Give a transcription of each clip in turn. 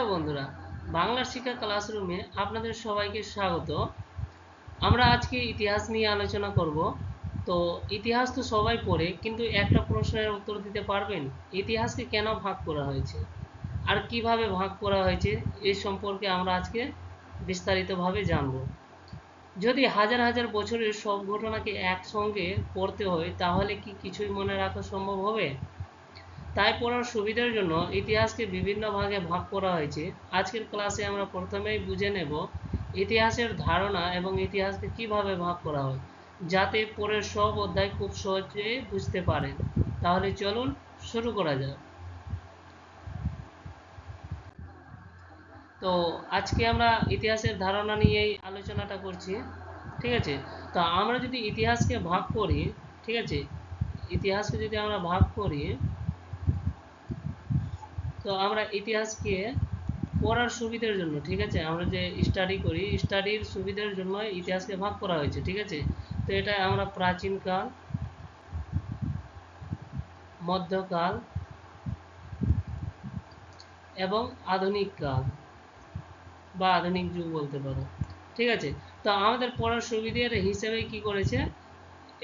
Hello বন্ধুরা, বাংলা শিক্ষা ক্লাসরুমে আপনাদের সবাইকে স্বাগত। আমরা আজকে ইতিহাস নিয়ে আলোচনা করব। তো ইতিহাস তো সবাই পড়ে, কিন্তু একটা প্রশ্নের উত্তর দিতে পারবেন? ইতিহাসকে কেন ভাগ করা হয়েছে আর কিভাবে ভাগ করা হয়েছে এই সম্পর্কে আমরা আজকে বিস্তারিতভাবে জানব। যদি হাজার হাজার বছরের সব ঘটনাকে একসঙ্গে পড়তে হয়, তাহলে কি কিছুই মনে রাখা সম্ভব হবে? তাই পড়ার সুবিধার জন্য ইতিহাসকে বিভিন্ন ভাগে ভাগ করা হয়েছে। আজকের ক্লাসে আমরা প্রথমেই বুঝে নেব ইতিহাসের ধারণা এবং ইতিহাসকে কিভাবে ভাগ করা হয়, যাতে পরের সব অধ্যায় খুব সহজে বুঝতে পারেন। তাহলে চলুন শুরু করা যাক। তো আজকে আমরা ইতিহাসের ধারণা নিয়েই আলোচনাটা করছি, ঠিক আছে? তো আমরা যদি ইতিহাসকে ভাগ করি, ঠিক আছে, ইতিহাসকে যদি আমরা ভাগ করি, তো আমরা ইতিহাসকে পড়ার সুবিধার জন্য, ঠিক আছে, আমরা যে স্টাডি করি, স্টাডির সুবিধার জন্য ইতিহাসকে ভাগ করা হয়েছে, ঠিক আছে? তো এটা আমরা প্রাচীনকাল, মধ্যকাল এবং আধুনিক কাল বা আধুনিক যুগ বলতে পারো, ঠিক আছে? তো আমাদের পড়ার সুবিধার হিসেবে কি করেছে,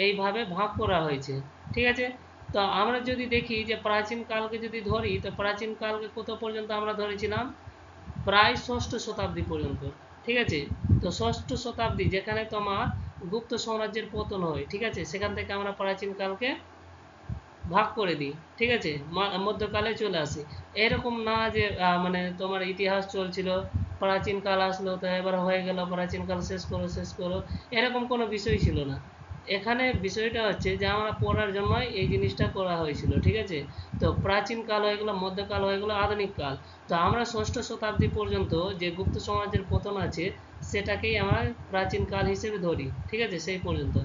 এইভাবে ভাগ করা হয়েছে, ঠিক আছে? তো আমরা যদি দেখি যে প্রাচীন কালকে যদি ধরি, তো প্রাচীন কালকে কত পর্যন্ত আমরা ধরেছিলাম? প্রায় ষষ্ঠ শতাব্দী পর্যন্ত, ঠিক আছে? তো ষষ্ঠ শতাব্দী যেখানে তোমার গুপ্ত সাম্রাজ্যের পতন হয়, ঠিক আছে, সেখান থেকে আমরা প্রাচীন কালকে ভাগ করে দিই, ঠিক আছে, মধ্যকালে চলে আসি। এরকম না যে মানে তোমার ইতিহাস চলছিল, প্রাচীন কাল আসলো তো এবার হয়ে গেল প্রাচীন কাল শেষ করো শেষ করো, এরকম কোনো বিষয় ছিল না। এখানে বিষয়টা হচ্ছে যে আমরা পড়ার জন্য এই জিনিসটা করা হয়েছিল, ঠিক আছে? তো প্রাচীন কাল হয়ে গেলো, মধ্যকাল হয়ে গেলো, আধুনিক কাল। তো আমরা ষষ্ঠ শতাব্দী পর্যন্ত যে গুপ্ত সমাজের পতন আছে সেটাকেই আমরা প্রাচীন কাল হিসেবে ধরি, ঠিক আছে, সেই পর্যন্ত।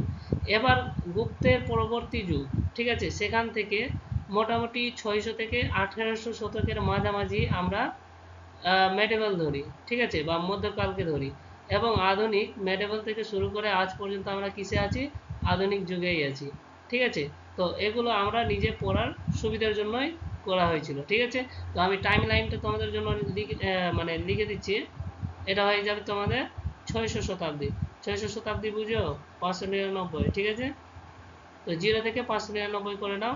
এবার গুপ্তের পরবর্তী যুগ, ঠিক আছে, সেখান থেকে মোটামুটি 600 থেকে 1800 শতকের মাঝামাঝি আমরা মেডিভেল ধরি, ঠিক আছে, বা মধ্যকালকে ধরি। এবং আধুনিক মেডিভেল থেকে শুরু করে আজ পর্যন্ত আমরা কিসে আছি? আধুনিক যুগেই আছি, ঠিক আছে? তো এগুলো আমরা নিজে পড়ার সুবিধার জন্যই করা হয়েছিল, ঠিক আছে? তো আমি টাইম লাইনটা তোমাদের জন্য মানে লিখে দিচ্ছি। এটা হয়ে যাবে তোমাদের 600 শতাব্দী। 600 শতাব্দী বুঝো? 599, ঠিক আছে? তো 0 থেকে 599 করে নাও।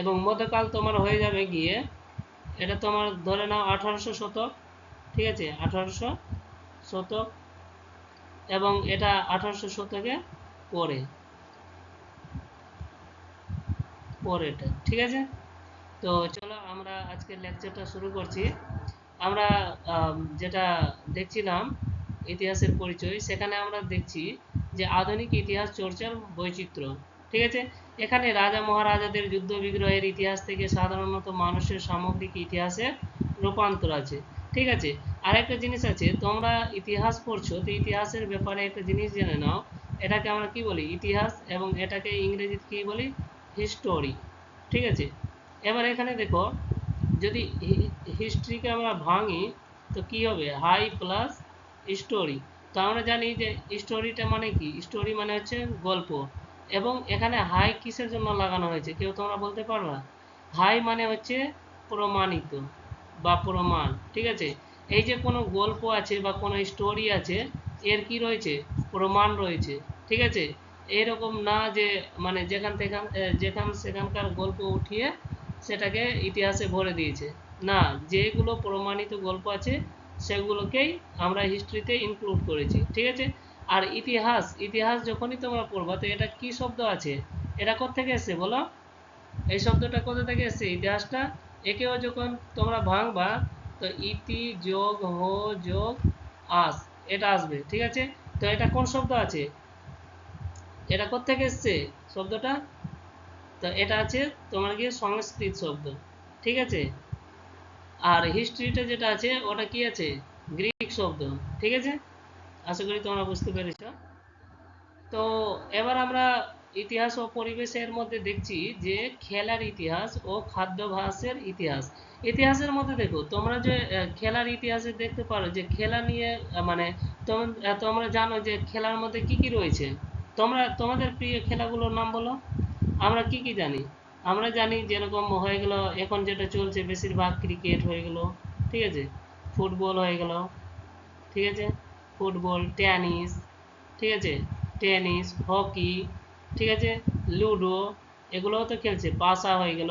এবং মধ্যকাল তোমার হয়ে যাবে গিয়ে, এটা তোমার ধরে নাও 1800 শতক, ঠিক আছে, 1800 শতক, এবং এটা 1800 শতকে পরে পরেটা, ঠিক আছে? তো চলো আমরা আজকের লেকচারটা শুরু করছি। আমরা যেটা দেখছিলাম ইতিহাসের পরিচয়, সেখানে আমরা দেখছি যে আধুনিক ইতিহাস চর্চার বৈচিত্র্য, ঠিক আছে? এখানে রাজা মহারাজাদের যুদ্ধ বিগ্রহের ইতিহাস থেকে সাধারণত মানুষের সামগ্রিক ইতিহাসে রূপান্তর আছে, ঠিক আছে? আর একটা জিনিস আছে, তোমরা ইতিহাস পড়ছো, তো ইতিহাসের ব্যাপারে একটা জিনিস জেনে নাও। এটাকে আমরা কি বলি? ইতিহাস, এবং এটাকে ইংরেজিতে কি বলি? হিস্টোরি, ঠিক আছে? এবার এখানে দেখো, যদি হিস্ট্রিকে আমরা ভাঙি তো কি হবে? High plus story. তো আমরা জানি যে স্টোরিটা মানে কি? স্টোরি মানে হচ্ছে গল্প। এবং এখানে হাই কিসের জন্য লাগানো হয়েছে কেউ তোমরা বলতে পারবা? হাই মানে হচ্ছে প্রমাণিত বা প্রমাণ, ঠিক আছে? এই যে কোনো গল্প আছে বা কোনো স্টোরি আছে, এর কি রয়েছে? প্রমাণ রয়েছে, ঠিক আছে? এরকম না যে মানে যেখান সেখানকার গল্প উঠিয়ে সেটাকে ইতিহাসে ভরে দিয়েছে, না, যেগুলো প্রমাণিত গল্প আছে সেগুলোকেই আমরা হিস্ট্রিতে ইনক্লুড করেছি, ঠিক আছে? আর ইতিহাস, ইতিহাস যখনই তোমরা পড়বা, তো এটা কি শব্দ আছে? এটা কোথা থেকে এসেছে বলো? এই শব্দটা কোথা থেকে এসেছে? ইতিহাসটা একেও যখন তোমরা ভাঙবা, তো ইতি যোগ হো যোগ আস, এটা আসবে, ঠিক আছে? তো এটা কোন শব্দ আছে? এটা কোথা থেকে এসেছে শব্দটা? তো এটা আছে তোমার কি সংস্কৃত শব্দ, ঠিক আছে? আর হিস্ট্রিটা যেটা আছে ওটা কি আছে? গ্রিক শব্দ, ঠিক আছে? আশা করি তোমরা বুঝতে পেরেছো। তো এবার আমরা ইতিহাস ও পরিবেশের মধ্যে দেখছি যে খেলার ইতিহাস ও খাদ্যাভ্যাসের ইতিহাস। ইতিহাসের মধ্যে দেখো তোমরা যে খেলার ইতিহাসে দেখতে পারো যে খেলা নিয়ে মানে তোমরা জানো যে খেলার মধ্যে কি কি রয়েছে। তোমাদের প্রিয় খেলাগুলোর নাম বলো। আমরা কি কি জানি? আমরা জানি যেরকম হয়ে গেল, এখন যেটা চলছে বেশিরভাগ ক্রিকেট হয়ে গেল, ঠিক আছে, ফুটবল হয়ে গেল, ঠিক আছে, ফুটবল, টেনিস, ঠিক আছে, টেনিস, হকি, ঠিক আছে, লুডো, এগুলোও তো খেলছে, পাশা হয়ে গেল।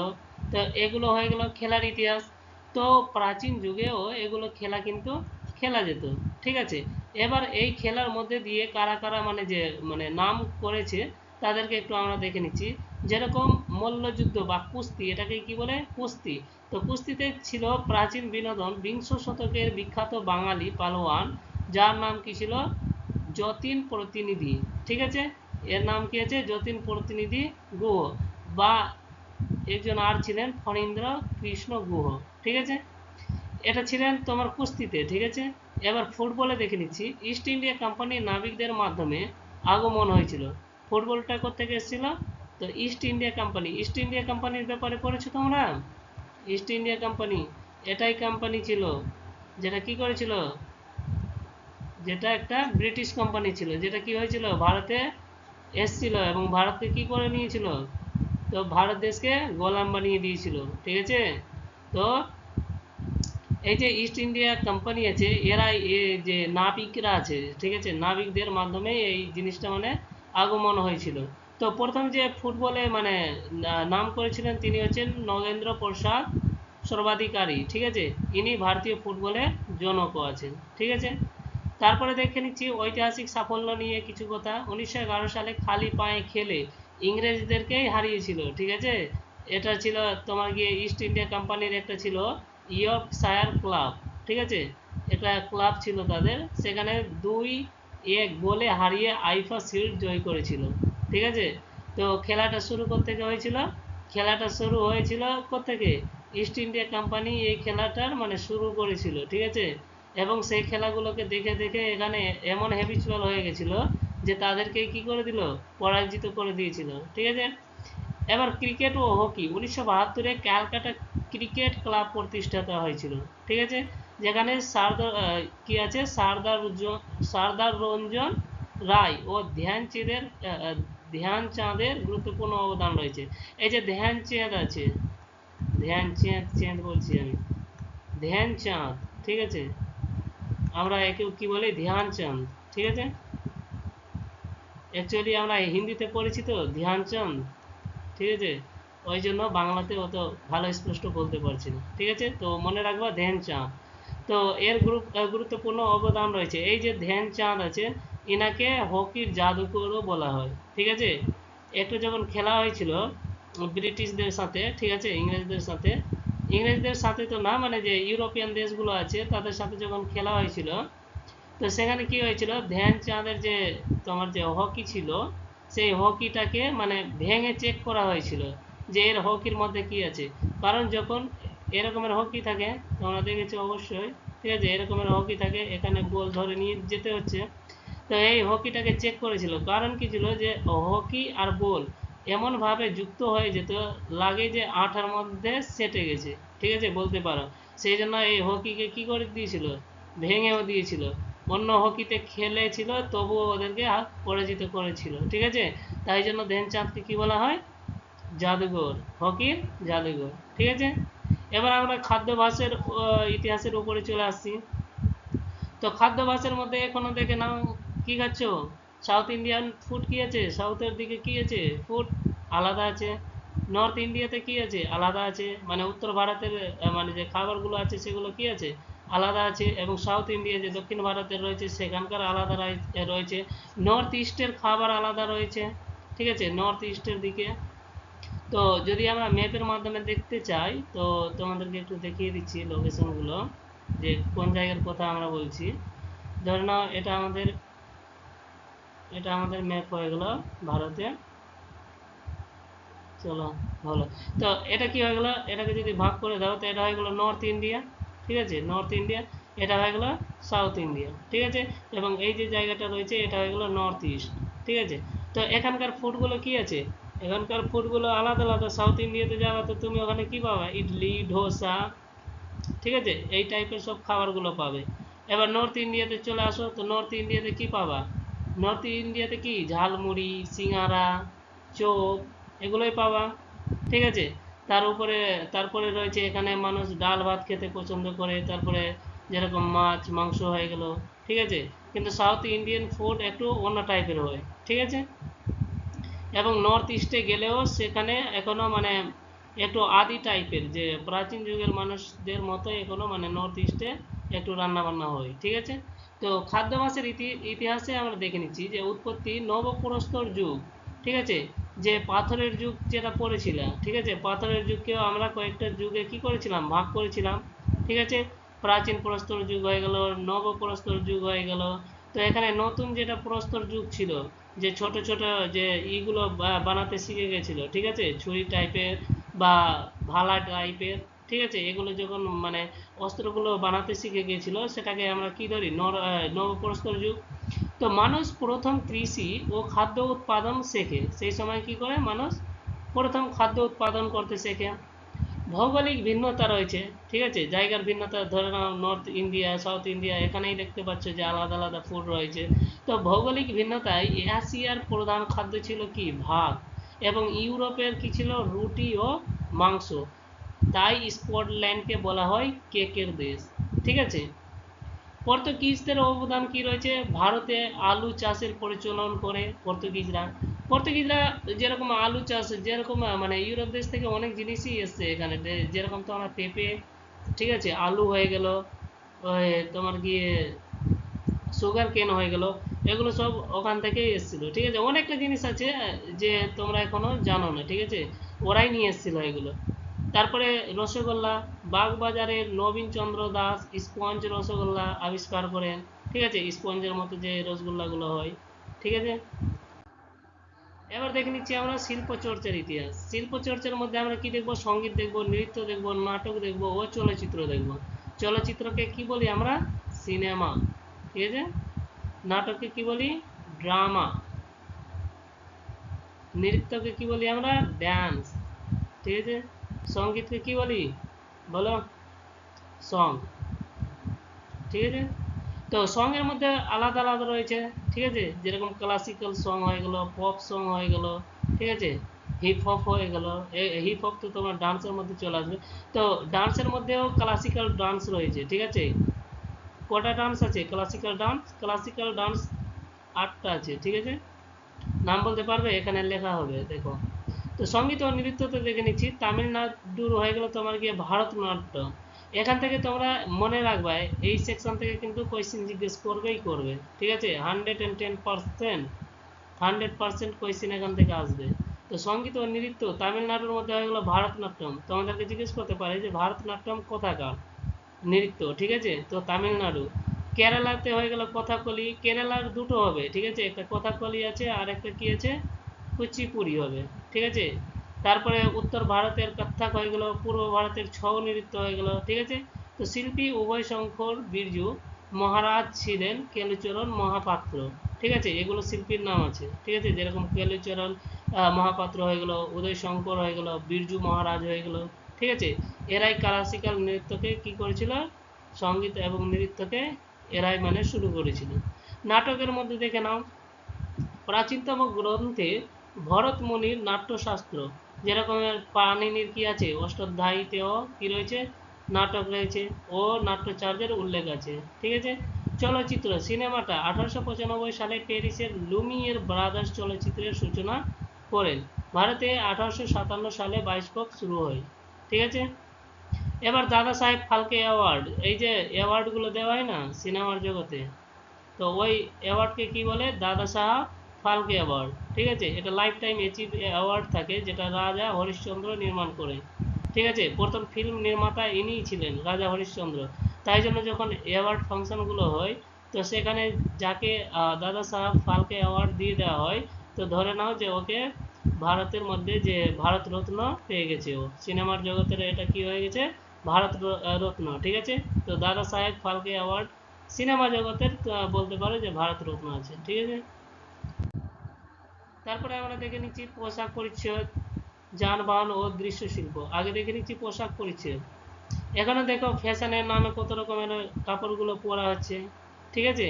তো এগুলো হয়ে গেল খেলার ইতিহাস। তো প্রাচীন যুগেও এগুলো খেলা কিন্তু খেলা যেত, ঠিক আছে। এবার এই খেলার মধ্যে দিয়ে কারা কারা মানে যে মানে নাম করেছে তাদেরকে একটু আমরা দেখে নিচ্ছি। যেরকম মল্লযুদ্ধ বা কুস্তি, এটাকে কি বলে, কুস্তি। তো কুস্তিতে ছিল প্রাচীন বিনোদন, বিংশ শতকের বিখ্যাত বাঙালি পালোয়ান যার নাম কি ছিল, যতীন প্রতিনিধি, ঠিক আছে। এর নাম কি আছে, যতীন প্রতিনিধি গুহ, বা একজন আর ছিলেন ফণীন্দ্র কৃষ্ণ গুহ, ঠিক আছে। এটা ছিলেন তোমার কুস্তিতে, ঠিক আছে। এবার ফুটবলে দেখে নিচ্ছি। ইস্ট ইন্ডিয়া কোম্পানির নাবিকদের মাধ্যমে আগমন হয়েছিল। ফুটবলটা কোত্থেকে এসেছিল, তো east India company. East India কোম্পানির ব্যাপারে পড়েছো তোমরা? ইস্ট ইন্ডিয়া কোম্পানি এটাই কোম্পানি ছিল যেটা কি করেছিল, যেটা একটা ব্রিটিশ কোম্পানি ছিল, যেটা কি হয়েছিল, ভারতে এসছিল এবং ভারতকে কি করে নিয়েছিল, তো ভারত দেশকে গোলাম বানিয়ে দিয়েছিল, ঠিক আছে। তো এই যে ইস্ট ইন্ডিয়া কোম্পানি আছে, এরা যে নাবিকরা আছে, ঠিক আছে, নাবিকদের মাধ্যমে এই জিনিসটা মানে আগমন হয়েছিল। তো প্রথম যে ফুটবলে মানে নাম করেছিলেন তিনি হচ্ছেন নগেন্দ্র প্রসাদ সর্বাধিকারী, ঠিক আছে। ইনি ভারতীয় ফুটবলের জনকও আছেন, ঠিক আছে। তারপরে দেখে নিচ্ছি ঐতিহাসিক সাফল্য নিয়ে কিছু কথা। 1911 সালে খালি পায়ে খেলে ইংরেজদেরকেই হারিয়েছিল, ঠিক আছে। এটা ছিল তোমার গিয়ে ইস্ট ইন্ডিয়া কোম্পানির একটা ছিল ইয়র্কশায়ার ক্লাব, ঠিক আছে। এটা ক্লাব ছিল তাদের, সেখানে 2-1 গোলে হারিয়ে আইফা শিল্ড জয় করেছিল, ঠিক আছে। তো খেলাটা শুরু থেকে হয়েছিল, খেলাটা শুরু হয়েছিল কোত্থেকে, ইস্ট ইন্ডিয়া কোম্পানি এই খেলাটার মানে শুরু করেছিল, ঠিক আছে। এবং সেই খেলাগুলোকে দেখে দেখে এখানে এমন হ্যাবিচুয়াল হয়ে গেছিল যে তাদেরকে কি করে দিল, পরাজিত করে দিয়েছিল, ঠিক আছে। এবার ক্রিকেট ও হকি। 1972-এ ক্যালকাটা ক্রিকেট ক্লাব প্রতিষ্ঠিত হয়েছিল, ঠিক আছে। যেখানে কি আছে, সর্দার রঞ্জন রায় ও ধ্যানচাঁদের গুরুত্বপূর্ণ অবদান রয়েছে। এই যে ধ্যানচাঁদ আছে, ধ্যানচাঁদ বলছি আমি, ধ্যানচাঁদ, ঠিক আছে, আমরা একে কি বলি, ধ্যানচাঁদ, ঠিক আছে। অ্যাকচুয়ালি আমরা হিন্দিতে পড়েছি তো ধ্যানচাঁদ, ঠিক আছে, ওই জন্য বাংলাতে অত ভালো স্পষ্ট বলতে পারছি না, ঠিক আছে। তো মনে রাখবা ধ্যানচাঁদ। তো এর গুরুত্বপূর্ণ অবদান রয়েছে। এই যে ধ্যানচাঁদ আছে, এনাকে হকির জাদুকরও বলা হয়, ঠিক আছে। একটু যখন খেলা হয়েছিল ব্রিটিশদের সাথে, ঠিক আছে, ইংরেজদের সাথে তো না, মানে যে ইউরোপিয়ান দেশগুলো আছে তাদের সাথে যখন খেলা হয়েছিল, তো সেখানে কি হয়েছিল, ধ্যানচাঁদের যে তোমার যে হকি ছিল, সেই হকিটাকে মানে ভেঙে চেক করা হয়েছিল যে এর হকির মধ্যে কি আছে। কারণ যখন এরকমের হকি থাকে, তোমরা দেখেছো অবশ্যই, ঠিক আছে, এরকমের হকি থাকে, এখানে বল ধরে নিয়ে যেতে হচ্ছে। তো এই হকিটাকে চেক করেছিল, কারণ কি ছিল, যে হকি আর বল এমনভাবে যুক্ত হয়ে যেত, লাগে যে আঠার মধ্যে সেটে গেছে, ঠিক আছে, বলতে পারো। সেই জন্য এই হকিকে কি করে দিয়েছিল, ভেঙেও দিয়েছিল। অন্য হকিতে খেলেছিল তবুও ওদেরকে পরাজিত করেছিল, ঠিক আছে। তাই জন্য ধ্যানচাঁদকে কি বলা হয়, জাদুঘর, হকির জাদুঘর, ঠিক আছে। এবার আমরা খাদ্যাভ্যাসের ইতিহাসের উপরে চলে আসছি। তো খাদ্যাভ্যাসের মধ্যে এখনো দেখে নাও কি খাচ্ছ, সাউথ ইন্ডিয়ান ফুড কি আছে, সাউথের দিকে কি আছে ফুড আলাদা আছে, নর্থ ইন্ডিয়াতে কি আছে আলাদা আছে, মানে উত্তর ভারতের মানে যে খাবারগুলো আছে সেগুলো কি আছে আলাদা আছে, এবং সাউথ ইন্ডিয়া যে দক্ষিণ ভারতের রয়েছে সেখানকার আলাদা রয়েছে, নর্থ ইস্টের খাবার আলাদা রয়েছে, ঠিক আছে, নর্থ ইস্টের দিকে। তো যদি আমরা ম্যাপের মাধ্যমে দেখতে চাই, তো তোমাদেরকে একটু দেখিয়ে দিচ্ছি লোকেশনগুলো, যে কোন জায়গার কথা আমরা বলছি। ধরে নাও এটা আমাদের ম্যাপ হয়ে গেল ভারতে, চলো ভালো। তো এটা কি হয়ে গেল, এটাকে যদি ভাগ করে দাও তো এটা হয়ে গেল নর্থ ইন্ডিয়া, ঠিক আছে, নর্থ ইন্ডিয়া। এটা হয়ে গেল সাউথ ইন্ডিয়া, ঠিক আছে। এবং এই যে জায়গাটা রয়েছে এটা হয়ে গেল নর্থ ইস্ট, ঠিক আছে। তো এখানকার ফুডগুলো কি আছে, এখানকার ফুডগুলো আলাদা আলাদা। সাউথ ইন্ডিয়াতে যাওয়া তো তুমি ওখানে কি পাবা, ইডলি ধোসা, ঠিক আছে, এই টাইপের সব খাবারগুলো পাবে। এবার নর্থ ইন্ডিয়াতে চলে আসো, তো নর্থ ইন্ডিয়াতে কি পাবা, নর্থ ইন্ডিয়াতে কি ঝালমুড়ি, সিঙ্গারা, চপ, এগুলোই পাবা, ঠিক আছে। তার উপরে তারপরে রয়েছে এখানে মানুষ ডাল ভাত খেতে পছন্দ করে, তারপরে যেরকম মাছ মাংস হয়ে গেল, ঠিক আছে। কিন্তু সাউথ ইন্ডিয়ান ফুড একটু অন্য টাইপের হয়, ঠিক আছে। এবং নর্থ ইস্টে গেলেও সেখানে এখনো মানে একটু আদি টাইপের, যে প্রাচীন যুগের মানুষদের মতো এখনো মানে নর্থ ইস্টে একটু রান্না বান্না হয়, ঠিক আছে। তো খাদ্যাভ্যাসের ইতিহাসে আমরা দেখে নিচ্ছি যে উৎপত্তি নবপ্রস্তর যুগ, ঠিক আছে। যে পাথরের যুগ যেটা পড়েছিলাম, ঠিক আছে, পাথরের যুগকেও আমরা কয়েকটা যুগে কি করেছিলাম, ভাগ করেছিলাম, ঠিক আছে। প্রাচীন প্রস্তর যুগ হয়ে গেল, নবপ্রস্তর যুগ হয়ে গেল। তো এখানে নতুন যেটা প্রস্তর যুগ ছিল, যে ছোট ছোট যে ইগুলো বানাতে শিখে গেছিল, ঠিক আছে, ছুরি টাইপের বা ভালা টাইপের, ঠিক আছে, এগুলো যখন মানে অস্ত্রগুলো বানাতে শিখে গিয়েছিল, সেটাকে আমরা কি ধরি, নবপ্রস্তর যুগ। তো মানুষ প্রথম কৃষি ও খাদ্য উৎপাদন শেখে, সেই সময় কি করে মানুষ প্রথম খাদ্য উৎপাদন করতে শেখে। ভৌগোলিক ভিন্নতা রয়েছে, ঠিক আছে, জায়গার ভিন্নতা, ধরে নাও নর্থ ইন্ডিয়া সাউথ ইন্ডিয়া, এখানেই দেখতে পাচ্ছ যে আলাদা আলাদা ফুড রয়েছে। তো ভৌগোলিক ভিন্নতায় এশিয়ার প্রধান খাদ্য ছিল কি, ভাত, এবং ইউরোপের কি ছিল, রুটি ও মাংস। তাই স্কটল্যান্ডকে বলা হয় কেকের দেশ, ঠিক আছে। পর্তুগিজদের অবদান কি রয়েছে, ভারতে আলু চাষের পরিচালন করে পর্তুগিজরা। পর্তুগিজরা যেরকম আলু চাষ, যেরকম মানে ইউরোপ দেশ থেকে অনেক জিনিসই এসছে এখানে, যেরকম তোমার পেঁপে, ঠিক আছে, আলু হয়ে গেল, ওই তোমার গিয়ে সুগার কেন হয়ে গেল, এগুলো সব ওখান থেকেই এসেছিলো, ঠিক আছে। অনেকটা জিনিস আছে যে তোমরা এখনো জানো না, ঠিক আছে, ওরাই নিয়ে এসেছিলো এগুলো। তারপরে রসগোল্লা, বাগবাজারের নবীনচন্দ্র দাস স্পঞ্জ রসগোল্লা আবিষ্কার করেন, ঠিক আছে, স্পঞ্জের মতো যে রসগোল্লাগুলো হয়, ঠিক আছে। এবার দেখে নিচ্ছি আমরা শিল্প চর্চার ইতিহাস। শিল্প চর্চার মধ্যে আমরা কি দেখব, সঙ্গীত দেখব, নৃত্য দেখব, নাটক দেখব ও চলচ্চিত্র দেখব। চলচ্চিত্রকে কি বলি আমরা, সিনেমা, ঠিক আছে। নাটককে কি বলি, ড্রামা। নৃত্যকে কি বলি আমরা, ড্যান্স, ঠিক আছে। সঙ্গীতকে কি বলি, বলো, সং, ঠিক আছে। তো সং এর মধ্যে আলাদা আলাদা রয়েছে, ঠিক আছে, যেরকম ক্লাসিক্যাল সং হয়ে গেল, পপ সং হয়ে গেল, ঠিক আছে, হিপ হপ হয়ে গেল। হিপ হপ তো তোমার ডান্সের মধ্যে চলে আসবে। তো ডান্সের মধ্যেও ক্লাসিক্যাল ডান্স রয়েছে, ঠিক আছে। কটা ডান্স আছে ক্লাসিক্যাল ডান্স, ক্লাসিক্যাল ডান্স 8টা আছে, ঠিক আছে। নাম বলতে পারবে, এখানে লেখা হবে, দেখো। তো সঙ্গীত ও নৃত্যতে দেখে নিচ্ছি, তামিলনাড়ুর হয়ে গেল তোমার গিয়ে ভারতনাট্যম। এখান থেকে তোমরা মনে রাখবে, এই সেকশন থেকে কিন্তু কোয়েশ্চেন জিজ্ঞেস করবেই করবে, ঠিক আছে। 110%, 100% কোয়েশ্চেন এখান থেকে আসবে। তো সঙ্গীত ও নৃত্য তামিলনাড়ুর মধ্যে হয়ে গেল ভারতনাট্যম। তোমাদেরকে জিজ্ঞেস করতে পারে যে ভারতনাট্যম কোথাকার নৃত্য, ঠিক আছে, তো তামিলনাড়ু। কেরালাতে হয়ে গেল কথাকলি, কেরালার দুটো হবে, ঠিক আছে, একটা কথাকলি আছে আর একটা কি আছে, কুচিপুড়ি হবে, ঠিক আছে। তারপরে উত্তর ভারতের কত্থক হয়ে গেল, পূর্ব ভারতের ছৌ নৃত্য হয়ে গেল, ঠিক আছে। তো শিল্পী উভয় শঙ্কর বিরজু মহারাজ ছিলেন কেলুচরণ মহাপাত্র, ঠিক আছে, এগুলো শিল্পীর নাম আছে, ঠিক আছে, যেরকম কেলুচরণ মহাপাত্র হয়ে গেল, উদয় শঙ্কর হয়ে গেল, বিরজু মহারাজ হয়ে গেল, ঠিক আছে। এরাই ক্লাসিক্যাল নৃত্যকে কি করেছিল, সঙ্গীত এবং নৃত্যকে এরাই মানে শুরু করেছিল। নাটকের মধ্যে দেখে নাও, প্রাচীনতম গ্রন্থে ভরতমুনির নাট্যশাস্ত্র, যেরকমের পাণিনির কি আছে, অষ্টাধ্যায়ীতেও কি রয়েছে, নাটক রয়েছে ও নাট্যাচার্যের উল্লেখ আছে, ঠিক আছে। চলচ্চিত্র, সিনেমাটা 1895 সালে প্যারিসের লুমিয়ের ব্রাদার্স চলচ্চিত্রের সূচনা করেন। ভারতে 1857 সালে বায়োস্কোপ শুরু হয়, ঠিক আছে। এবার দাদা সাহেব ফালকে অ্যাওয়ার্ড, এই যে অ্যাওয়ার্ডগুলো দেওয়া হয় না সিনেমার জগতে, তো ওই অ্যাওয়ার্ডকে কি বলে, দাদা সাহেব ফালকে অ্যাওয়ার্ড, ঠিক আছে। এটা লাইফ টাইম অ্যাচিভ অ্যাওয়ার্ড থাকে, যেটা রাজা হরিশ্চন্দ্র নির্মাণ করে, ঠিক আছে। প্রথম ফিল্ম নির্মাতা ইনিই ছিলেন, রাজা হরিশ্চন্দ্র। তাই জন্য যখন অ্যাওয়ার্ড ফাংশনগুলো হয়, তো সেখানে যাকে দাদা সাহেব ফালকে অ্যাওয়ার্ড দিয়ে দেওয়া হয়, তো ধরে নাও যে ওকে ভারতের মধ্যে যে ভারত রত্ন পেয়ে গেছে, ও সিনেমার জগতের এটা কি হয়ে গেছে, ভারত রত্ন, ঠিক আছে। তো দাদা সাহেব ফালকে অ্যাওয়ার্ড সিনেমা জগতের বলতে পারো যে ভারত রত্ন আছে, ঠিক আছে। তারপরে আমরা দেখে নিচ্ছি পোশাক পরিচ্ছদ, যানবাহন ও দৃশ্যশিল্প। আগে দেখে নিচ্ছি পোশাক পরিচ্ছদ। এখানে দেখো ফ্যাশনের নামে কত রকমের কাপড়গুলো পরা হচ্ছে, ঠিক আছে।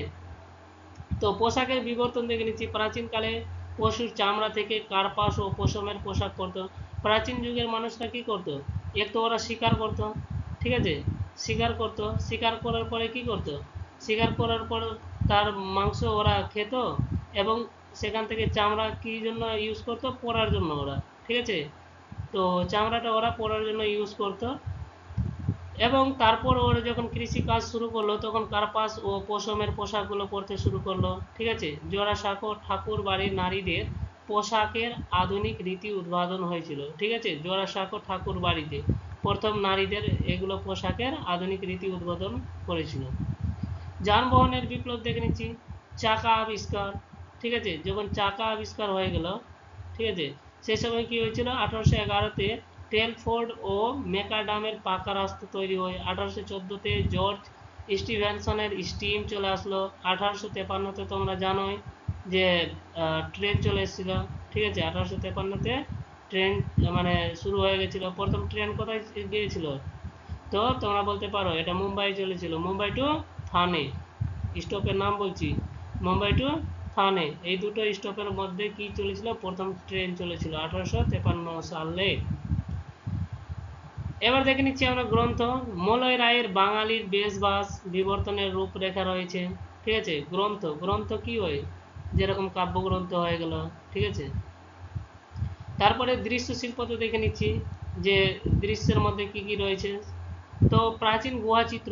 তো পোশাকের বিবর্তন দেখে নিচ্ছি, প্রাচীনকালে পশুর চামড়া থেকে কার্পাস ও পশমের পোশাক করত। প্রাচীন যুগের মানুষরা কি করতো, এক তো ওরা শিকার করতো, ঠিক আছে, শিকার করতো, শিকার করার পরে কি করতো, শিকার করার পর তার মাংস ওরা খেত, এবং সেখান থেকে চামড়া কি জন্য ইউজ করতো, পরার জন্য ওরা, ঠিক আছে। তো চামড়াটা ওরা পরার জন্য ইউজ করতো, এবং তারপর ওরা যখন কৃষি কাজ শুরু করলো তখন কার্পাস ও পশমের পোশাকগুলো পরতে শুরু করলো, ঠিক আছে। জোড়াসাঁকো ঠাকুর বাড়ির নারীদের পোশাকের আধুনিক রীতি উদ্ভাবন হয়েছিল, ঠিক আছে। জোড়াসাঁকো ঠাকুর বাড়িতে প্রথম নারীদের এগুলো পোশাকের আধুনিক রীতি উদ্বোধন করেছিল। যানবাহনের বিপ্লব দেখে নিচ্ছি, চাকা আবিষ্কার, ঠিক আছে। যখন চাকা আবিষ্কার হয়ে গেল, ঠিক আছে, সেই সময় কি হয়েছিল, 1811-তে টেলফোর্ড ও ম্যাকআডামের পাকা রাস্তা তৈরি হয়। 1814-তে জর্জ স্টিভেনসনের স্টিম চলে আসলো। 1853-তে তোমরা জানোই যে ট্রেন চলে এসেছিল, ঠিক আছে। 1853-তে ট্রেন মানে শুরু হয়ে গেছিল। প্রথম ট্রেন কোথায় গিয়েছিল, তো তোমরা বলতে পারো এটা মুম্বাই চলেছিল, মুম্বাই টু থানে, স্টপের নাম বলছি, মুম্বাই টু থানে, এই দুটো স্টপের মধ্যে কি চলেছিল, প্রথম ট্রেন চলেছিল 1853 সালে। এবার দেখে নিচ্ছি আমরা গ্রন্থ, মলয় রায়ের বাঙালির বেশবাস বিবর্তনের রূপরেখা রয়েছে, ঠিক আছে। গ্রন্থ, গ্রন্থ কি হয়, যেরকম কাব্যগ্রন্থ হয়ে গেল, ঠিক আছে। তারপরে দৃশ্য শিল্প তো দেখে নিচ্ছি যে দৃশ্যের মধ্যে কি কি রয়েছে। তো প্রাচীন গুহা চিত্র,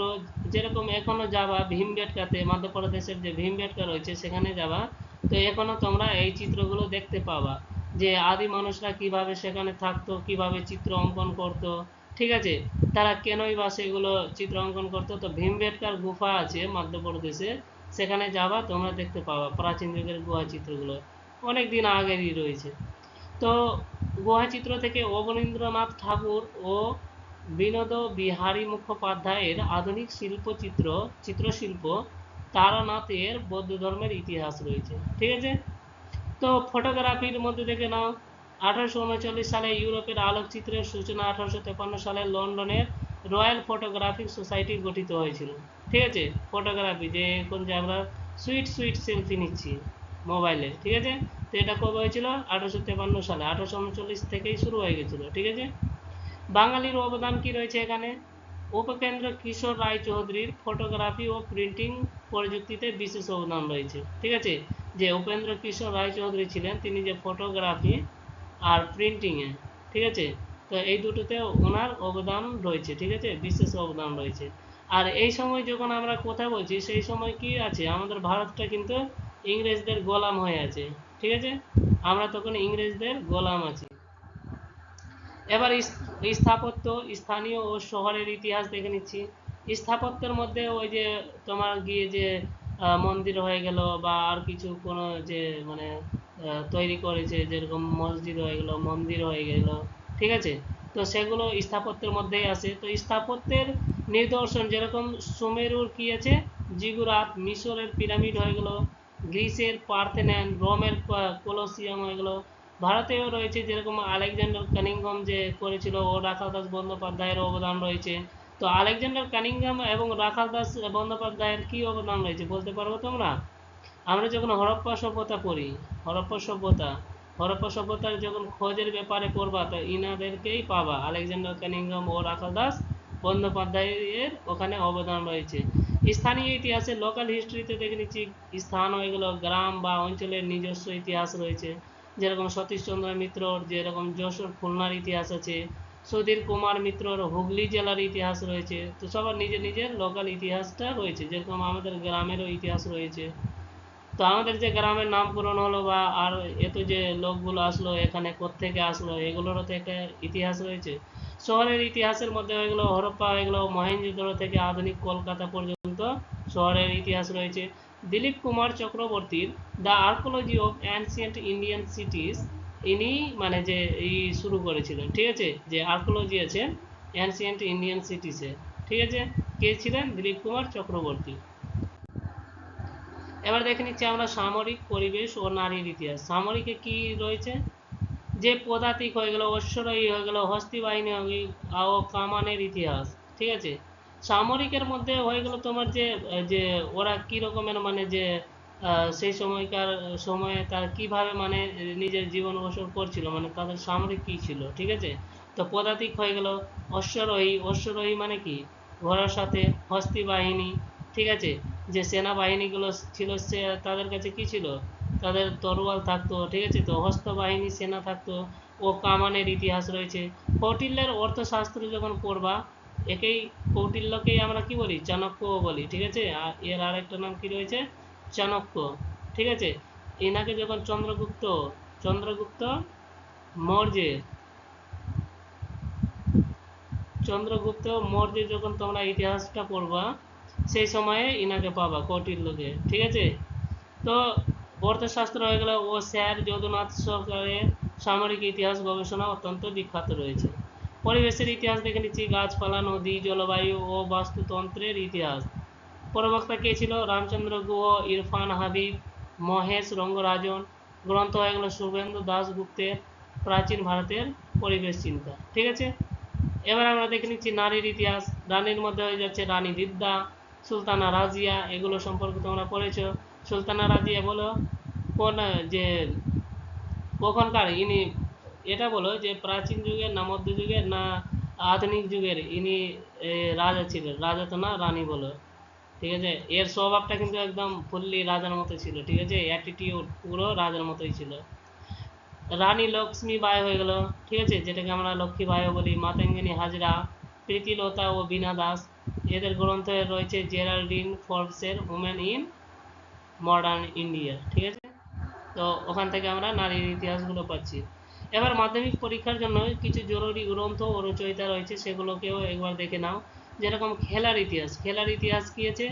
যেরকম এখনো যাবা ভীমবেটকাতে, মধ্যপ্রদেশের যে ভীমবেটকা রয়েছে সেখানে যাবা, তো এখনো তোমরা এই চিত্রগুলো দেখতে পাবা, যে আদি মানুষরা কিভাবে সেখানে থাকতো, কিভাবে চিত্র অঙ্কন করতো, ঠিক আছে। তারা কেনই বা সেগুলো চিত্র অঙ্কন করতো। তো ভীমবেটকার গুফা আছে মধ্যপ্রদেশে, সেখানে যাবা তোমরা দেখতে পাবা প্রাচীন যুগের গুহা চিত্রগুলো, অনেক দিন আগেরই রয়েছে। তো গুহাচিত্র থেকে অবনীন্দ্রনাথ ঠাকুর ও বিনোদ বিহারী মুখোপাধ্যায়ের আধুনিক চিত্রশিল্প, তারানাথের বৌদ্ধ ধর্মের ইতিহাস রয়েছে, ঠিক আছে। তো ফটোগ্রাফির মধ্যে দেখে নাও, 1839 সালে ইউরোপের আলোকচিত্রের সূচনা, 1853 সালে লন্ডনের রয়্যাল ফটোগ্রাফিক সোসাইটি গঠিত হয়েছিল, ঠিক আছে। ফটোগ্রাফি, যে এখন যে আমরা সুইট সুইট সেলফি নিচ্ছি মোবাইলে, ঠিক আছে, তো এটা কবে হয়েছিল, 1853 সালে, 1839 থেকেই শুরু হয়ে গেছিল, ঠিক আছে। বাঙালির অবদান কি রয়েছে এখানে, উপেন্দ্র কিশোর রায়চৌধুরীর ফটোগ্রাফি ও প্রিন্টিং প্রযুক্তিতে বিশেষ অবদান রয়েছে, ঠিক আছে। যে উপেন্দ্র কিশোর রায়চৌধুরী ছিলেন, তিনি যে ফটোগ্রাফি আর প্রিন্টিংয়ে, ঠিক আছে, তো এই দুটোতে ওনার অবদান রয়েছে, ঠিক আছে, বিশেষ অবদান রয়েছে। আর এই সময় যখন আমরা কথা বলছি সেই সময় কি আছে, আমাদের ভারতটা কিন্তু ইংরেজদের গোলাম হয়ে আছে, ঠিক আছে, আমরা তখন ইংরেজদের গোলাম আছি। এবার স্থাপত্য, স্থানীয় ও শহরের ইতিহাস দেখে নিচ্ছি। স্থাপত্যের মধ্যে ওই যে তোমার গিয়ে যে মন্দির হয়ে গেল, বা আর কিছু কোনো যে মানে তৈরি করেছে, যেরকম মসজিদ হয়ে গেল, মন্দির হয়ে গেল, ঠিক আছে, তো সেগুলো স্থাপত্যের মধ্যেই আসে। তো স্থাপত্যের নিদর্শন যেরকম সুমেরুর কি আছে, জিগুরাত, মিশরের পিরামিড হয়ে গেল, গ্রিসের পার্থেনন, রোমের কোলোসিয়াম হয়ে গেল, ভারতেও রয়েছে যেরকম আলেকজান্ডার কানিংহাম যে করেছিল, ও রাখাল দাস বন্দ্যোপাধ্যায়ের অবদান রয়েছে। তো আলেকজান্ডার কানিংহাম এবং রাখাল দাস বন্দ্যোপাধ্যায়ের কি অবদান রয়েছে বলতে পারবো তোমরা, আমরা যখন হরপ্পা সভ্যতা পড়ি, হরপ্পা সভ্যতা, হরপ্পা সভ্যতার যখন খোঁজের ব্যাপারে পড়বা, তো ইনাদেরকেই পাবা, আলেকজান্ডার কানিংহাম ও রাখাল দাস বন্দ্যোপাধ্যায়ের ওখানে অবদান রয়েছে। স্থানীয় ইতিহাসে, লোকাল হিস্ট্রিতে দেখে নিচ্ছি, স্থান হয়ে গেল গ্রাম বা অঞ্চলের নিজস্ব ইতিহাস রয়েছে, যেরকম সতীশচন্দ্র মিত্রর যেরকম যশোর খুলনার ইতিহাস আছে, সুধীর কুমার মিত্রর হুগলি জেলার ইতিহাস রয়েছে। তো সবার নিজের নিজের লোকাল ইতিহাসটা রয়েছে, যেরকম আমাদের গ্রামেরও ইতিহাস রয়েছে। তো আমাদের যে গ্রামের নামকরণ হলো, বা আর এত যে লোকগুলো আসলো এখানে কোত্থেকে আসলো, এগুলোরও তো একটা ইতিহাস রয়েছে। শহরের ইতিহাসের মধ্যে হয়ে গেলো হরপ্পা হয়ে গেলো মহেঞ্জোদারো থেকে আধুনিক কলকাতা পর্যন্ত শহরের ইতিহাস রয়েছে। দিলীপ কুমার চক্রবর্তীর the archaeology of ancient Indian cities, ইনি মানে যে এই শুরু করেছিলেন, ঠিক আছে, যে আর্কোলজি আছে অ্যানসিয়েন্ট ইন্ডিয়ান সিটিসে, ঠিক আছে, কে ছিলেন, দিলীপ কুমার চক্রবর্তী। এবার দেখে নিচ্ছি আমরা সামরিক, পরিবেশ ও নারীর ইতিহাস। সামরিকে কি রয়েছে, যে পদাতিক হয়ে গেল, অশ্বরোহী হয়ে গেল, হস্তি বাহিনী ও কামানের ইতিহাস, ঠিক আছে। সামরিকের মধ্যে হয়ে গেল তোমার যে যে ওরা কি রকমের মানে যে সেই সময়কার সময়ে তার কিভাবে মানে নিজের জীবন বসর করছিল, মানে তাদের সামরিক কী ছিল, ঠিক আছে। তো পদাতিক হয়ে গেল অশ্বারোহী। অশ্বারোহী মানে কি, ঘোড়ার সাথে হস্তি বাহিনী, ঠিক আছে। যে সেনাবাহিনীগুলো ছিল সে তাদের কাছে কি ছিল, তাদের তরোয়াল থাকতো, ঠিক আছে। তো হস্ত বাহিনী সেনা থাকতো ও কামানের ইতিহাস রয়েছে। কৌটিল্যের অর্থশাস্ত্র যখন পড়বা, একেই কৌটিল্যকেই আমরা কি বলি, চাণক্য বলি, ঠিক আছে। আর এর আরেকটা নাম কি রয়েছে, চাণক্য, ঠিক আছে। এনাকে যখন চন্দ্রগুপ্ত চন্দ্রগুপ্ত মৌর্য চন্দ্রগুপ্ত মৌর্য যখন তোমরা ইতিহাসটা পড়বা, সেই সময়ে ইনাকে পাবা, কৌটিল্যকে, ঠিক আছে। তো অর্থশাস্ত্র হয়ে গেল ও স্যার যদুনাথ সরকারের সামরিক ইতিহাস গবেষণা অত্যন্ত বিখ্যাত রয়েছে। পরিবেশের ইতিহাস দেখে নিচ্ছি, গাছপালা, নদী, জলবায়ু ও বাস্তুতন্ত্রের ইতিহাস। প্রবক্তা কে ছিল, রামচন্দ্র গুহ, ইরফান হাবিব, মহেশ রঙ্গরাজন। গ্রন্থ হয়ে গেল শুভেন্দু দাশগুপ্তের প্রাচীন ভারতের পরিবেশ চিন্তা, ঠিক আছে। এবার আমরা দেখে নিচ্ছি নারীর ইতিহাস। রানীর মধ্যে হয়ে যাচ্ছে রানী বিদ্যা, সুলতানা রাজিয়া, এগুলো সম্পর্কে তোমরা পড়েছো। সুলতানা রাজিয়া বলো কোন, যে কখনকার ইনি, এটা বলো যে প্রাচীন যুগের না মধ্যযুগের না আধুনিক যুগের ইনি রাজা ছিলেন, রাজা তো না, রানী বলো, ঠিক আছে। এর স্বভাবটা কিন্তু একদম ফুললি রাজার মতো ছিল, ঠিক আছে, অ্যাটিটিউড পুরো রাজার মতোই ছিল। রানী লক্ষ্মীবাই হয়ে গেল, ঠিক আছে, যেটাকে আমরা লক্ষ্মীবাইও বলি। মাতঙ্গিনী হাজরা, প্রীতিলতা ও বীণা দাস, এদের গ্রন্থে রয়েছে জেরাল্ডিন ফোর্বসের উমেন ইন মডার্ন ইন্ডিয়া, ঠিক আছে। তো ওখান থেকে আমরা নারীর ইতিহাসগুলো পাচ্ছি। এবার মাধ্যমিক পরীক্ষার জন্য কিছু জরুরি গ্রন্থ ও রচয়িতা রয়েছে, সেগুলোকেও একবার দেখে নাও। যেরকম খেলার ইতিহাস। খেলার ইতিহাস কী আছে,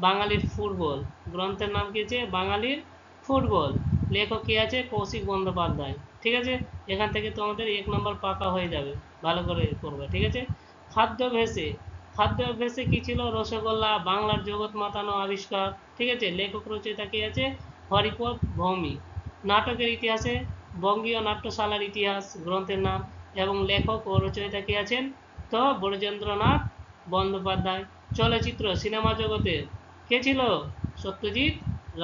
বাঙালির ফুটবল, গ্রন্থের নাম কী আছে, বাঙালির ফুটবল। লেখক কী আছে, কৌশিক বন্দ্যোপাধ্যায়, ঠিক আছে। এখান থেকে তোমাদের 1 নম্বর পাকা হয়ে যাবে, ভালো করে করবে, ঠিক আছে। খাদ্যাভ্যাসে। খাদ্যাভ্যাসে কী ছিল, রসগোল্লা, বাংলার জগৎ মাতানো আবিষ্কার, ঠিক আছে। লেখক রচয়িতা কী আছে, হরিপদ ভৌমিক। নাটকের ইতিহাসে বঙ্গীয় নাট্যশালার ইতিহাস গ্রন্থের নাম, এবং লেখক ও রচয়িতা কে আছেন, তো ব্রজেন্দ্রনাথ বন্দ্যোপাধ্যায়। চলচ্চিত্র সিনেমা জগতে কে ছিল, সত্যজিৎ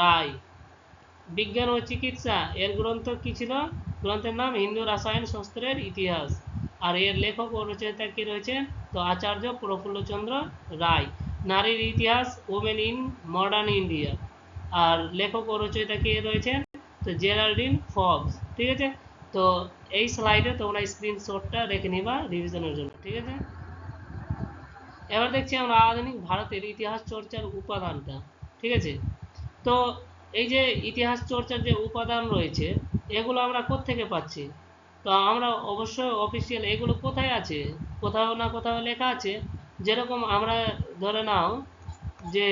রায়। বিজ্ঞান ও চিকিৎসা, এর গ্রন্থ কি ছিল, গ্রন্থের নাম হিন্দু রসায়ন শাস্ত্রের ইতিহাস। আর এর লেখক ও রচয়িতা কে রয়েছেন, তো আচার্য প্রফুল্লচন্দ্র রায়। নারীর ইতিহাস, ওমেন ইন মডার্ন ইন্ডিয়া, আর লেখক ও রচয়িতা কে রয়েছেন, তো জেরাল্ডিন ফবস, ঠিক আছে। তো এই স্লাইডে তোমরা স্ক্রিনশটটা রেখে নিবা রিভিশনের জন্য, ঠিক আছে। এবার দেখছি আমরা আধুনিক ভারতের ইতিহাস চর্চার উপাদানটা, ঠিক আছে। তো এই যে ইতিহাস চর্চার যে উপাদান রয়েছে, এগুলো আমরা কোত্থেকে পাচ্ছি, তো আমরা অবশ্যই অফিসিয়াল, এগুলো কোথায় আছে, কোথাও না কোথাও লেখা আছে। যেরকম আমরা ধরে নাও যে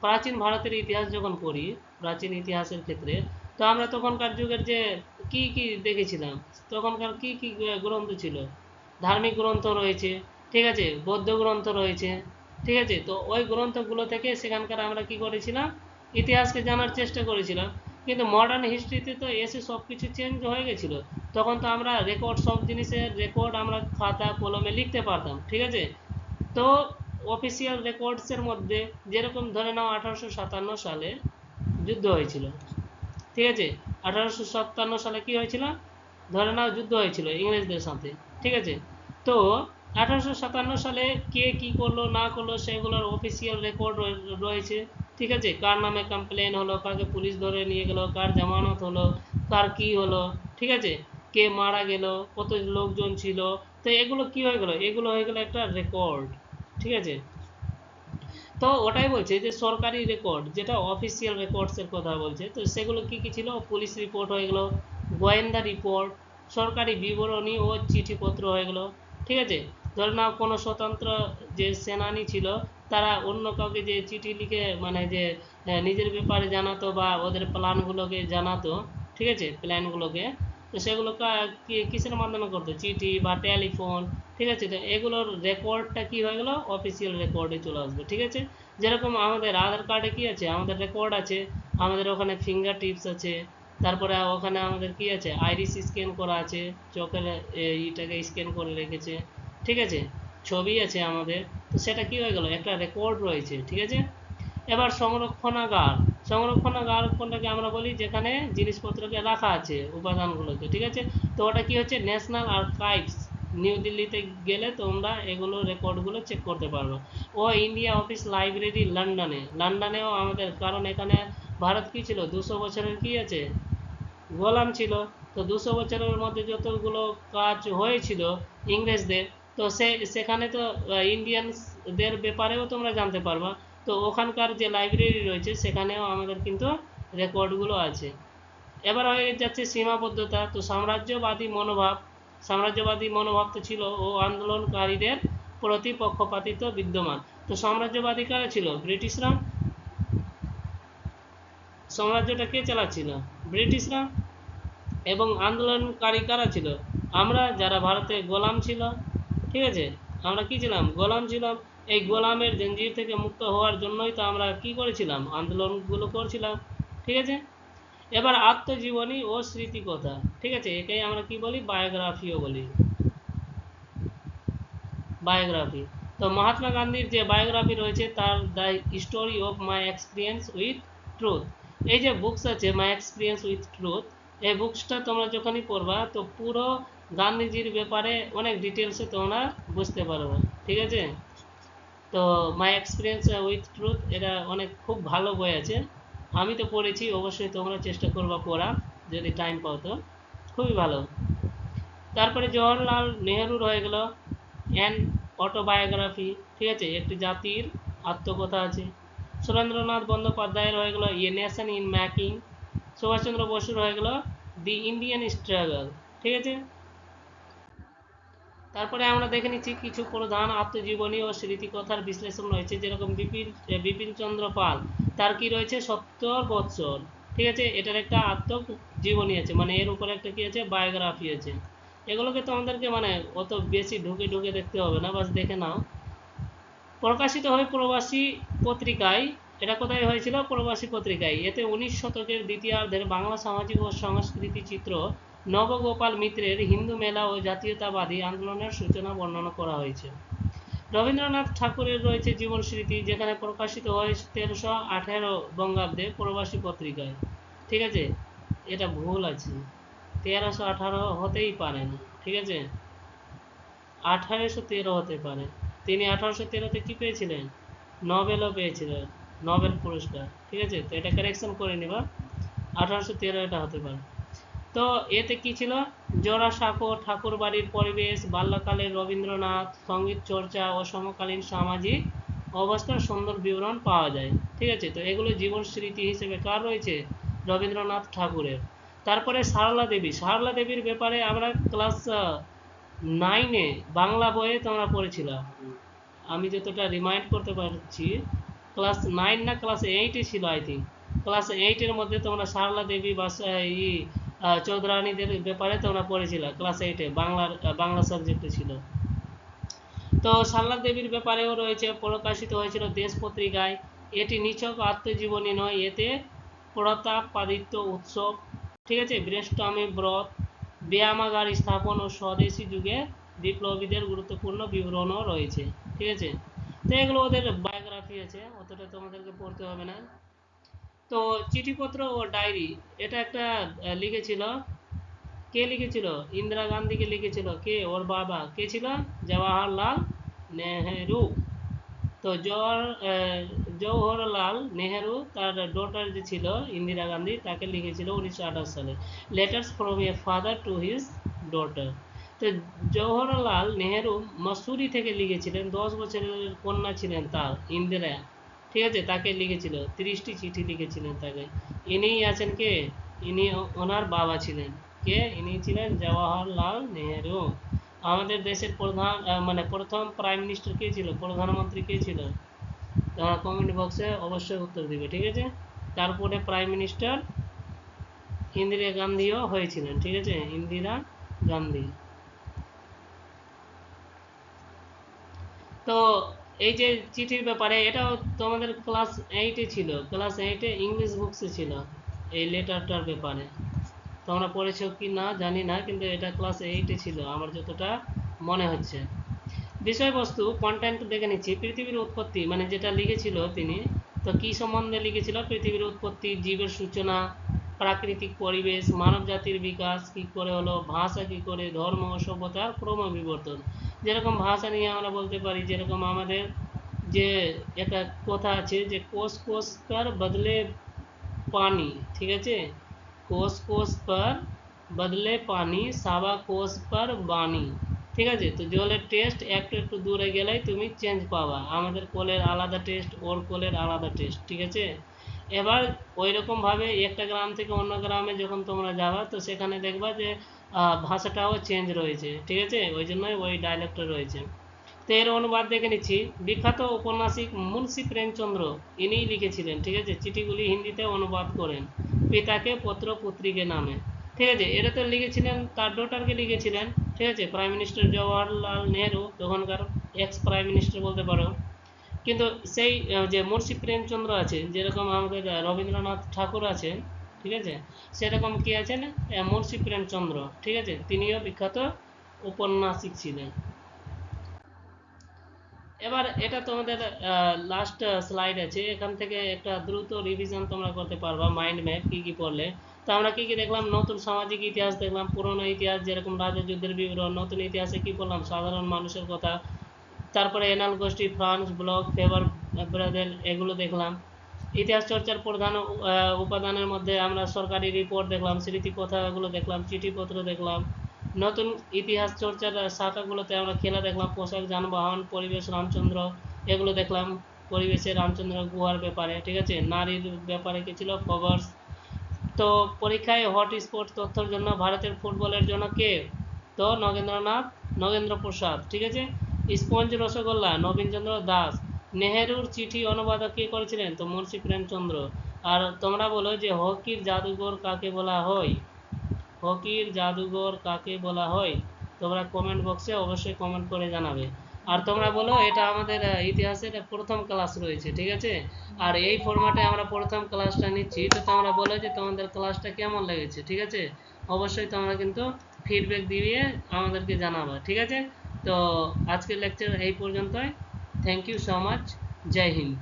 প্রাচীন ভারতের ইতিহাস যখন পড়ি, প্রাচীন ইতিহাসের ক্ষেত্রে, তো আমরা তখনকার যুগের যে কি কি দেখেছিলাম, তখনকার কি কি গ্রন্থ ছিল, ধার্মিক গ্রন্থ রয়েছে, ঠিক আছে, বৌদ্ধ গ্রন্থ রয়েছে, ঠিক আছে। তো ওই গ্রন্থগুলো থেকে সেখানকার আমরা কি করেছিলাম, ইতিহাসকে জানার চেষ্টা করেছিলাম। কিন্তু মডার্ন হিস্ট্রিতে তো এসে সব কিছু চেঞ্জ হয়ে গেছিলো। তখন তো আমরা রেকর্ড, সব জিনিসের রেকর্ড আমরা খাতা কলমে লিখতে পারতাম, ঠিক আছে। তো অফিসিয়াল রেকর্ডসের মধ্যে যেরকম ধরে নাও 1857 সালে যুদ্ধ হয়েছিল, ঠিক আছে। 1857 সালে কি হয়েছিল, ধরে নাও যুদ্ধ হয়েছিল ইংরেজদের সাথে, ঠিক আছে। তো 1857 সালে কে কি করলো না করলো সেগুলোর অফিসিয়াল রেকর্ড রয়েছে, ঠিক আছে। কার নামে কমপ্লেন হলো, কাকে পুলিশ ধরে নিয়ে গেল, কার জামানত হলো, কার কি হলো, ঠিক আছে, কে মারা গেল, কত লোকজন ছিল। তো এগুলো কি হয়ে গেল, এগুলো হয়ে গেল একটা রেকর্ড, ঠিক আছে। তো ওটাই বলছে যে সরকারি রেকর্ড, যেটা অফিসিয়াল রেকর্ডসের কথা বলছে, তো সেগুলো কি কি ছিল, পুলিশ রিপোর্ট হয়ে গেল, গোয়েন্দা রিপোর্ট, সরকারি বিবরণী ও চিঠিপত্র হয়ে গেল, ঠিক আছে। ধরে নাও কোনো স্বতন্ত্র যে সেনানী ছিল, তারা অন্য কাউকে যে চিঠি লিখে মানে যে নিজের ব্যাপারে জানাতো বা ওদের প্ল্যানগুলোকে জানাতো, ঠিক আছে, প্ল্যানগুলোকে, তো সেগুলো কিসের মাধ্যমে করতো, চিঠি বা টেলিফোন, ঠিক আছে। তো এগুলোর রেকর্ডটা কি হয়ে গেল, অফিসিয়াল রেকর্ডে চলে আসবে, ঠিক আছে। যেরকম আমাদের আধার কার্ডে কি আছে, আমাদের রেকর্ড আছে, আমাদের ওখানে ফিঙ্গার টিপস আছে, তারপরে ওখানে আমাদের কি আছে, আইরিস স্ক্যান করা আছে, চোখের ইটাকে স্ক্যান করে রেখেছে, ঠিক আছে, ছবি আছে আমাদের। তো সেটা কি হয়ে গেল, একটা রেকর্ড রয়েছে, ঠিক আছে। এবার সংরক্ষণাগার। সংরক্ষণাগার কোনটাকে আমরা বলি যেখানে জিনিসপত্রকে রাখা আছে, উপাদানগুলোকে, ঠিক আছে। তো ওটা কি হচ্ছে, ন্যাশনাল আর্কাইভস। নিউ দিল্লিতে গেলে তোমরা এগুলো রেকর্ডগুলো চেক করতে পারবে। ও ইন্ডিয়া অফিস লাইব্রেরি লন্ডনেও আমাদের, কারণ এখানে ভারত কি ছিল, 200 বছরের কি আছে, গোলাম ছিল। তো 200 বছরের মধ্যে যতগুলো কাজ হয়েছিল ইংরেজদের, তো সেখানে তো ইন্ডিয়ানসদের ব্যাপারেও তোমরা জানতে পারবা। তো ওখানকার যে লাইব্রেরি রয়েছে সেখানেও আমাদের কিন্তু রেকর্ডগুলো আছে। এবার হয়ে যাচ্ছে সীমাবদ্ধতা। তো সাম্রাজ্যবাদী মনোভাব তো ছিল ও আন্দোলনকারীদের প্রতি পক্ষপাতিত্ব বিদ্যমান। তো সাম্রাজ্যবাদী কারা ছিল, ব্রিটিশরা। সাম্রাজ্যটা কে চালাচ্ছিল, ব্রিটিশরা। এবং আন্দোলনকারী কারা ছিল, আমরা যারা ভারতে গোলাম ছিল, ঠিক আছে। আমরা কি ছিলাম, গোলাম ছিলাম। এই গোলামের জঞ্জির থেকে মুক্ত হওয়ার জন্যই তো আমরা কি করেছিলাম, আন্দোলনগুলো করছিলাম, ঠিক আছে। এবার আত্মজীবনী ও স্মৃতিকথা, ঠিক আছে, এটাই আমরা কি বলি, বায়োগ্রাফিও বলি, বায়োগ্রাফি। তো মহাত্মা গান্ধীর যে বায়োগ্রাফি রয়েছে তার the story of my experience with truth, এই যে বুকস আছে মাই এক্সপিরিয়েন্স উইথ ট্রুথ, এই বুকসটা তোমরা যখনই পড়বা তো পুরো গান্ধীজির ব্যাপারে অনেক ডিটেলসে তোমরা বুঝতে পারবে, ঠিক আছে। তো মাই এক্সপিরিয়েন্স উইথ ট্রুথ এটা অনেক খুব ভালো বই আছে, আমি তো পড়েছি, অবশ্যই তোমরা চেষ্টা করবা পড়া, যদি টাইম পাও তো, খুবই ভালো। তারপরে জওহরলাল নেহরুর হয়ে গেল অ্যান অটোবায়োগ্রাফি, ঠিক আছে, একটি জাতির আত্মকথা আছে। সুরেন্দ্রনাথ বন্দ্যোপাধ্যায়ের হয়ে গেল a nation in making. Subhash Chandra বসুর হয়ে গেল দি ইন্ডিয়ান স্ট্রাগল, ঠিক আছে। তারপরে আমরা দেখে নিচ্ছি কিছু প্রধান আত্মজীবনী ও স্মৃতিকথার বিশ্লেষণ রয়েছে, যেরকম বিপিন চন্দ্র পাল, তার কি রয়েছে 70 বছর, ঠিক আছে, এটার একটা আত্মজীবনী আছে, মানে এর উপরে একটা কি আছে, বায়োগ্রাফি আছে। এগুলোকে তোমাদেরকে মানে অত বেশি ঢুকে ঢুকে দেখতে হবে না, বাস দেখে নাও। প্রকাশিত হয় প্রবাসী পত্রিকায়, এটা কোথায় হয়েছিল, প্রবাসী পত্রিকায়। এতে 19 শতকের দ্বিতীয়ার্ধের বাংলা সামাজিক ও সংস্কৃতি চিত্র, নবগোপাল মিত্রের হিন্দু মেলা ও জাতীয়তাবাদী আন্দোলনের সূচনা বর্ণনা করা হয়েছে। রবীন্দ্রনাথ ঠাকুরের রয়েছে জীবন স্মৃতি, যেখানে প্রকাশিত হয় 1318 বঙ্গাব্দে প্রবাসী পত্রিকায়, ঠিক আছে। এটা ভুল আছে, 1318 হতেই পারে না, ঠিক আছে, 1813 হতে পারে। তিনি 1813-তে কি পেয়েছিলেন, নোবেলও পেয়েছিলেন, নোবেল পুরস্কার, ঠিক আছে। তো এটা কারেকশন করে নিবা, 1813 এটা হতে পারে। তো এতে কি ছিল, জোড়াসাঁকো ঠাকুর বাড়ির পরিবেশ, বাল্যকালের রবীন্দ্রনাথ, সঙ্গীত চর্চা ও সমকালীন সামাজিক অবস্থার সুন্দর বিবরণ পাওয়া যায়, ঠিক আছে। তো এগুলো জীবন স্মৃতি হিসেবে কার রয়েছে, রবীন্দ্রনাথ ঠাকুরের। তারপরে সারলা দেবীর ব্যাপারে আমরা ক্লাস 9-এ বাংলা বইয়ে তোমরা পড়েছিলাম, আমি যতটা রিমাইন্ড করতে পারছি, ক্লাস 9 না ক্লাস 8-এ ছিল, আই থিঙ্ক ক্লাস 8-এর মধ্যে তোমরা সারলা দেবী বা চৌধুরানীদের ব্যাপারে তোমরা পড়েছিলা, ক্লাস 8-এ বাংলা সাবজেক্টে ছিল। তো সারলা দেবীর ব্যাপারেও রয়েছে, প্রকাশিত হয়েছিল দেশ পত্রিকায়। এটি নিছক আত্মজীবনী নয়, এতে প্রতাপাদিত্য উৎসব, ঠিক আছে, বৃহস্পতি ব্রত, ব্যায়ামাগার স্থাপন ও স্বদেশী যুগে বিপ্লবীদের গুরুত্বপূর্ণ বিবরণও রয়েছে, ঠিক আছে। তো এগুলো ওদের বায়োগ্রাফি আছে, অতটা তোমাদেরকে পড়তে হবে না। তো চিঠিপত্র ও ডায়েরি, এটা একটা লিখেছিল, কে লিখেছিল, ইন্দিরা গান্ধীকে লিখেছিল, কে, ওর বাবা কে ছিল, জওয়াহরলাল নেহেরু। তো জওহরলাল নেহেরু তার ডটার যে ছিল ইন্দিরা গান্ধী, তাকে লিখেছিল 1928 সালে, letters from a father to his daughter. তো জওহরলাল নেহেরু মসুরি থেকে লিখেছিলেন, 10 বছরের কন্যা ছিলেন তার, ইন্দিরা, ঠিক আছে, তাকে লিখেছিল 30টি চিঠি লিখেছিলেন তাকে। ইনিই আছেন কে, ইনি ওনার বাবা ছিলেন, কে, ইনি ছিলেন জওয়াহরলাল নেহেরু। আমাদের দেশের প্রধান মানে প্রথম প্রাইম মিনিস্টার কে ছিল, প্রধানমন্ত্রী কে ছিল, তোমরা কমেন্ট বক্সে অবশ্যই উত্তর দিবে, ঠিক আছে। তারপরে প্রাইম মিনিস্টার ইন্দিরা গান্ধীও হয়েছিলেন, ঠিক আছে, ইন্দিরা গান্ধী। তো এই যে চিঠির ব্যাপারে, এটাও তোমাদের ক্লাস 8-এ ছিল, ক্লাস 8-এ ইংলিশ বুকসে ছিল এই লেটারটার ব্যাপারে, তোমরা পড়েছো কি না জানি না, কিন্তু এটা ক্লাস 8-এ ছিল আমার যতটা মনে হচ্ছে। বিষয়বস্তু কন্টেন্ট দেখে নিচ্ছি। পৃথিবীর উৎপত্তি, মানে যেটা লিখেছিল তিনি, তো কি সম্বন্ধে লিখেছিল? পৃথিবীর উৎপত্তি, জীবের সূচনা, প্রাকৃতিক পরিবেশ, মানব জাতির বিকাশ কি করে হলো, ভাষা কি করে, ধর্ম ও সভ্যতার ক্রম বিবর্তন। যেরকম ভাষা নিয়ে আমরা বলতে পারি, যেরকম আমাদের যে একটা কথা আছে যে কোষ কোষ पर बदले पानी, ঠিক আছে, কোষ কোষ पर बदले पानी, সাবা কোষ पर বাণী, ঠিক আছে। তো জলের টেস্ট একটু একটু দূরে গেলেই তুমি চেঞ্জ পাবা, আমাদের কোলের আলাদা টেস্ট, ওর কোলের আলাদা টেস্ট, ঠিক আছে। এবার ওই রকমভাবে একটা গ্রাম থেকে অন্য গ্রামে যখন তোমরা যাবা, তো সেখানে দেখবা যে ভাষাটাও চেঞ্জ রয়েছে, ঠিক আছে, ওই জন্যই ওই ডায়ালেক্টটা রয়েছে। তো এর অনুবাদ দেখে নিচ্ছি। বিখ্যাত ঔপন্যাসিক মুন্সি প্রেমচন্দ্র ইনিই লিখেছিলেন, ঠিক আছে, চিঠিগুলি হিন্দিতে অনুবাদ করেন পিতাকে পত্র পুত্রীকে নামে, ঠিক আছে। এটা তো লিখেছিলেন তার ডটারকে লিখেছিলেন, ঠিক আছে, প্রাইম মিনিস্টার জওয়াহরলাল নেহরু, তখনকার এক্স প্রাইম মিনিস্টার বলতে পারো। কিন্তু সেই যে মুন্সি প্রেমচন্দ্র আছে, যেরকম আমাদের রবীন্দ্রনাথ ঠাকুর আছে, ঠিক আছে, সেরকম কি আছেন মুন্সি প্রেমচন্দ্র, ঠিক আছে, তিনিও বিখ্যাত ঔপন্যাসিক ছিলেন। এবার এটা তোমাদের লাস্ট স্লাইড আছে, এখান থেকে একটা দ্রুত রিভিশন তোমরা করতে পারবা মাইন্ড ম্যাপ কি কি পড়লে। তো আমরা কি কি দেখলাম? নতুন সামাজিক ইতিহাস দেখলাম, পুরনো ইতিহাস যেরকম রাজা যুদ্ধের বিবরণ, নতুন ইতিহাসে কি পড়লাম? সাধারণ মানুষের কথা, তারপরে এনাল গোষ্ঠী, ফ্রান্স ব্লক, ফেভার ব্রাদার, এগুলো দেখলাম। ইতিহাস চর্চার প্রধান উপাদানের মধ্যে আমরা সরকারি রিপোর্ট দেখলাম, স্মৃতিকথাগুলো দেখলাম, চিঠিপত্র দেখলাম। নতুন ইতিহাস চর্চার শাখাগুলোতে আমরা খেলা দেখলাম, পোশাক, যানবাহন, পরিবেশ, রামচন্দ্র, এগুলো দেখলাম, পরিবেশে রামচন্দ্র গুহার ব্যাপারে, ঠিক আছে। নারীর ব্যাপারে কি ছিল? ফোগার্স। তো পরীক্ষায় হট স্পট তথ্যের জন্য ভারতের ফুটবলের জন্য কে? তো নগেন্দ্র প্রসাদ, ঠিক আছে। স্পঞ্জ রসগোল্লা নবীনচন্দ্র দাস। নেহেরুর চিঠি অনুবাদক কে করেছিলেন? তো মুন্সি প্রেমচন্দ্র। আর তোমরা বলো যে হকির জাদুঘর কাকে বলা হয়? হকির জাদুঘর কাকে বলা হয়? তোমরা কমেন্ট বক্সে অবশ্যই কমেন্ট করে জানাবে। আর তোমরা বলো এটা আমাদের ইতিহাসের প্রথম ক্লাস রয়েছে, ঠিক আছে। আর এই ফরম্যাটে আমরা প্রথম ক্লাসটা নিচ্ছি, তো তোমরা বলো যে তোমাদের ক্লাসটা কেমন লেগেছে, ঠিক আছে। অবশ্যই তোমরা কিন্তু ফিডব্যাক দিয়ে আমাদেরকে জানাবে, ঠিক আছে। তো আজকের লেকচার এই পর্যন্তই। Thank you so much. জয় হিন্দ।